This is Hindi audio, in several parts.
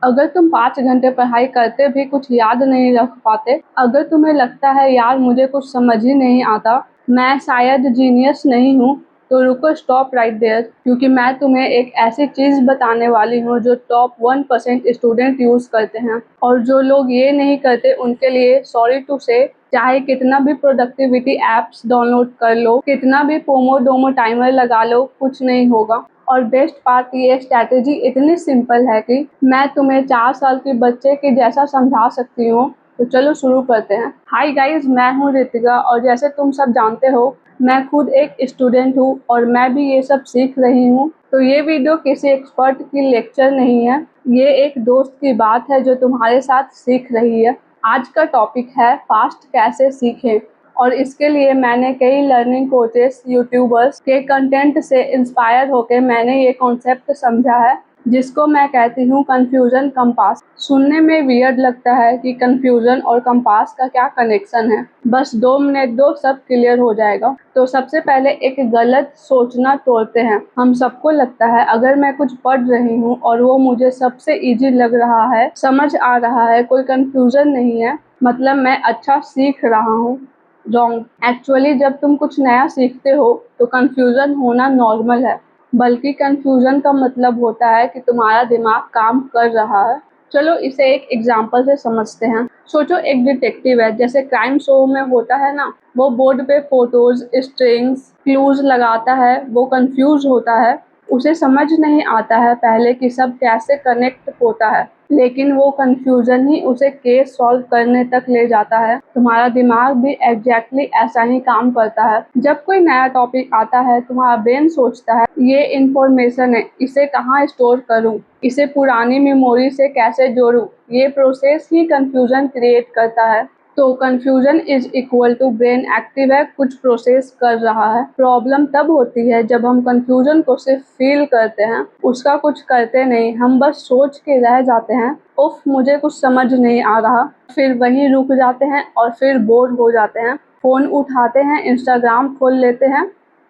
अगर तुम 5 घंटे पढ़ाई करते भी कुछ याद नहीं रख पाते, अगर तुम्हें लगता है यार मुझे कुछ समझ ही नहीं आता, मैं शायद जीनियस नहीं हूँ, तो रुको, स्टॉप राइट देयर, क्योंकि मैं तुम्हें एक ऐसी चीज़ बताने वाली हूँ जो टॉप 1% स्टूडेंट यूज़ करते हैं। और जो लोग ये नहीं करते उनके लिए सॉरी टू से, चाहे कितना भी प्रोडक्टिविटी ऐप्स डाउनलोड कर लो, कितना भी पोमोडोमो टाइमर लगा लो, कुछ नहीं होगा। और बेस्ट पार्ट, ये स्ट्रैटेजी इतनी सिंपल है कि मैं तुम्हें 4 साल के बच्चे के जैसा समझा सकती हूँ। तो चलो शुरू करते हैं। हाय गाइस, मैं हूँ रितिका और जैसे तुम सब जानते हो, मैं खुद एक स्टूडेंट हूँ और मैं भी ये सब सीख रही हूँ। तो ये वीडियो किसी एक्सपर्ट की लेक्चर नहीं है, ये एक दोस्त की बात है जो तुम्हारे साथ सीख रही है। आज का टॉपिक है फास्ट कैसे सीखें, और इसके लिए मैंने कई लर्निंग कोचेस, यूट्यूबर्स के कंटेंट से इंस्पायर होकर मैंने ये कॉन्सेप्ट समझा है, जिसको मैं कहती हूँ कन्फ्यूज़न कंपास। सुनने में वियर्ड लगता है कि कन्फ्यूज़न और कंपास का क्या कनेक्शन है, बस 2 मिनट दो, सब क्लियर हो जाएगा। तो सबसे पहले एक गलत सोचना तोड़ते हैं। हम सबको लगता है अगर मैं कुछ पढ़ रही हूँ और वो मुझे सबसे ईजी लग रहा है, समझ आ रहा है, कोई कन्फ्यूज़न नहीं है, मतलब मैं अच्छा सीख रहा हूँ। रॉन्ग। एक्चुअली जब तुम कुछ नया सीखते हो तो कन्फ्यूज़न होना नॉर्मल है, बल्कि कन्फ्यूज़न का मतलब होता है कि तुम्हारा दिमाग काम कर रहा है। चलो इसे एक एग्जांपल से समझते हैं। सोचो एक डिटेक्टिव है, जैसे क्राइम शो में होता है ना, वो बोर्ड पे फोटोज, स्ट्रिंग्स, क्लूज लगाता है, वो कंफ्यूज होता है, उसे समझ नहीं आता है पहले कि सब कैसे कनेक्ट होता है, लेकिन वो कंफ्यूजन ही उसे केस सॉल्व करने तक ले जाता है। तुम्हारा दिमाग भी एग्जैक्टली ऐसा ही काम करता है। जब कोई नया टॉपिक आता है, तुम्हारा ब्रेन सोचता है ये इन्फॉर्मेशन है, इसे कहाँ स्टोर करूँ, इसे पुरानी मेमोरी से कैसे जोड़ूँ। ये प्रोसेस ही कंफ्यूजन क्रिएट करता है। तो confusion is equal to brain active है, कुछ प्रोसेस कर रहा है। प्रॉब्लम तब होती है जब हम कंफ्यूजन को सिर्फ फील करते हैं, उसका कुछ करते नहीं। हम बस सोच के रह जाते हैं, उफ मुझे कुछ समझ नहीं आ रहा, फिर वहीं रुक जाते हैं और फिर बोर हो जाते हैं, फ़ोन उठाते हैं, इंस्टाग्राम खोल लेते हैं।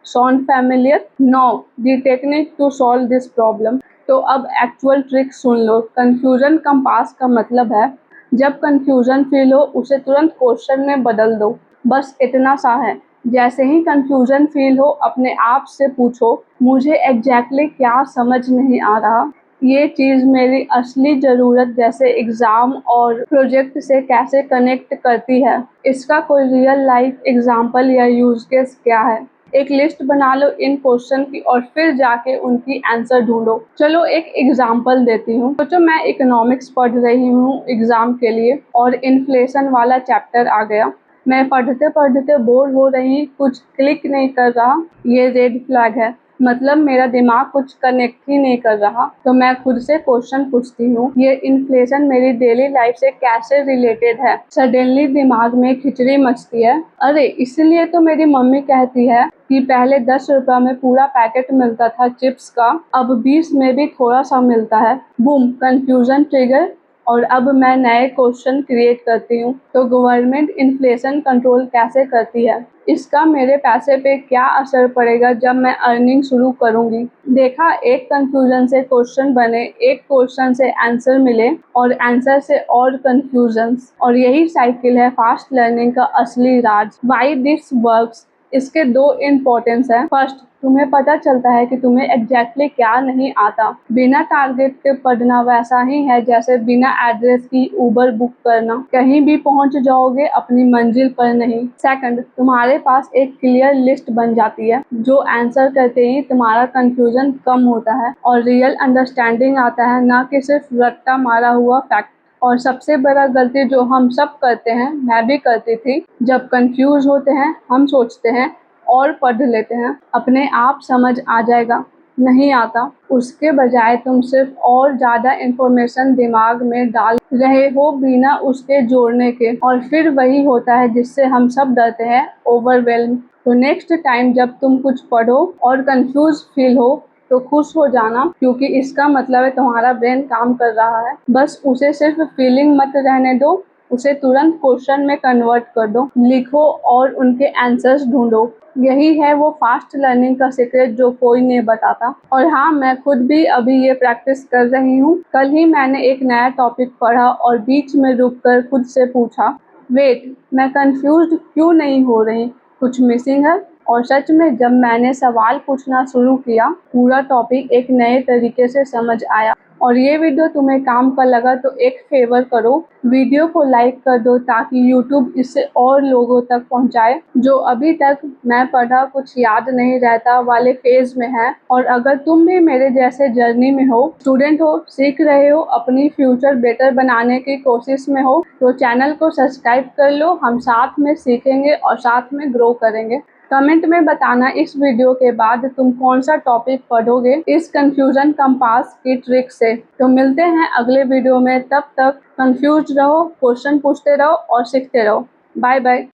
Sound familiar? No. The technique to solve this problem. तो अब एक्चुअल ट्रिक सुन लो। कंफ्यूजन कंपास का मतलब है, जब कंफ्यूजन फील हो उसे तुरंत क्वेश्चन में बदल दो। बस इतना सा है। जैसे ही कंफ्यूजन फील हो, अपने आप से पूछो, मुझे एग्जैक्टली क्या समझ नहीं आ रहा, ये चीज़ मेरी असली ज़रूरत जैसे एग्ज़ाम और प्रोजेक्ट से कैसे कनेक्ट करती है। इसका कोई रियल लाइफ एग्जांपल या यूज़ केस क्या है। एक लिस्ट बना लो इन क्वेश्चन की और फिर जाके उनकी आंसर ढूंढो। चलो एक एग्जांपल देती हूँ। सोचो मैं इकोनॉमिक्स पढ़ रही हूँ एग्जाम के लिए और इन्फ्लेशन वाला चैप्टर आ गया। मैं पढ़ते पढ़ते बोर हो रही, कुछ क्लिक नहीं कर रहा, ये रेड फ्लैग है, मतलब मेरा दिमाग कुछ कनेक्ट ही नहीं कर रहा। तो मैं खुद से क्वेश्चन पूछती हूँ, ये इन्फ्लेशन मेरी डेली लाइफ से कैसे रिलेटेड है। सडनली दिमाग में खिचड़ी मचती है, अरे इसलिए तो मेरी मम्मी कहती है कि पहले 10 रुपये में पूरा पैकेट मिलता था चिप्स का, अब 20 में भी थोड़ा सा मिलता है। Boom, confusion trigger. और अब मैं नए क्वेश्चन क्रिएट करती हूँ, तो गवर्नमेंट इन्फ्लेशन कंट्रोल कैसे करती है, इसका मेरे पैसे पे क्या असर पड़ेगा जब मैं अर्निंग शुरू करूँगी। देखा, एक कंफ्यूजन से क्वेश्चन बने, एक क्वेश्चन से आंसर मिले और आंसर से और कंफ्यूजन्स, और यही साइकिल है फास्ट लर्निंग का असली राज। Why this works? इसके 2 इम्पोर्टेंस हैं। फर्स्ट, तुम्हें पता चलता है कि तुम्हें एग्जैक्टली क्या नहीं आता। बिना टारगेट के पढ़ना वैसा ही है जैसे बिना एड्रेस की उबर बुक करना, कहीं भी पहुंच जाओगे, अपनी मंजिल पर नहीं। सेकंड, तुम्हारे पास एक क्लियर लिस्ट बन जाती है, जो आंसर करते ही तुम्हारा कंफ्यूजन कम होता है और रियल अंडरस्टैंडिंग आता है, ना कि सिर्फ रट्टा मारा हुआ फैक्ट। और सबसे बड़ा गलती जो हम सब करते हैं, मैं भी करती थी, जब कंफ्यूज होते हैं हम सोचते हैं और पढ़ लेते हैं, अपने आप समझ आ जाएगा, नहीं आता। उसके बजाय तुम सिर्फ और ज़्यादा इन्फॉर्मेशन दिमाग में डाल रहे हो बिना उसके जोड़ने के, और फिर वही होता है जिससे हम सब डरते हैं, ओवरवेल्म। तो नेक्स्ट टाइम जब तुम कुछ पढ़ो और कंफ्यूज फील हो, तो खुश हो जाना, क्योंकि इसका मतलब है तुम्हारा ब्रेन काम कर रहा है। बस उसे सिर्फ फीलिंग मत रहने दो, उसे तुरंत क्वेश्चन में कन्वर्ट कर दो, लिखो और उनके आंसर्स ढूंढो। यही है वो फास्ट लर्निंग का सीक्रेट जो कोई नहीं बताता। और हाँ, मैं खुद भी अभी ये प्रैक्टिस कर रही हूँ। कल ही मैंने एक नया टॉपिक पढ़ा और बीच में रुककर खुद से पूछा, वेट, मैं कंफ्यूज्ड क्यों नहीं हो रही, कुछ मिसिंग है? और सच में जब मैंने सवाल पूछना शुरू किया, पूरा टॉपिक एक नए तरीके से समझ आया। और ये वीडियो तुम्हें काम का लगा तो एक फेवर करो, वीडियो को लाइक कर दो ताकि यूट्यूब इसे और लोगों तक पहुंचाए जो अभी तक मैं पढ़ा कुछ याद नहीं रहता वाले फेज में है। और अगर तुम भी मेरे जैसे जर्नी में हो, स्टूडेंट हो, सीख रहे हो, अपनी फ्यूचर बेटर बनाने की कोशिश में हो, तो चैनल को सब्सक्राइब कर लो। हम साथ में सीखेंगे और साथ में ग्रो करेंगे। कमेंट में बताना इस वीडियो के बाद तुम कौन सा टॉपिक पढ़ोगे इस कंफ्यूजन कंपास की ट्रिक से। तो मिलते हैं अगले वीडियो में, तब तक कंफ्यूज रहो, क्वेश्चन पूछते रहो और सीखते रहो। Bye bye.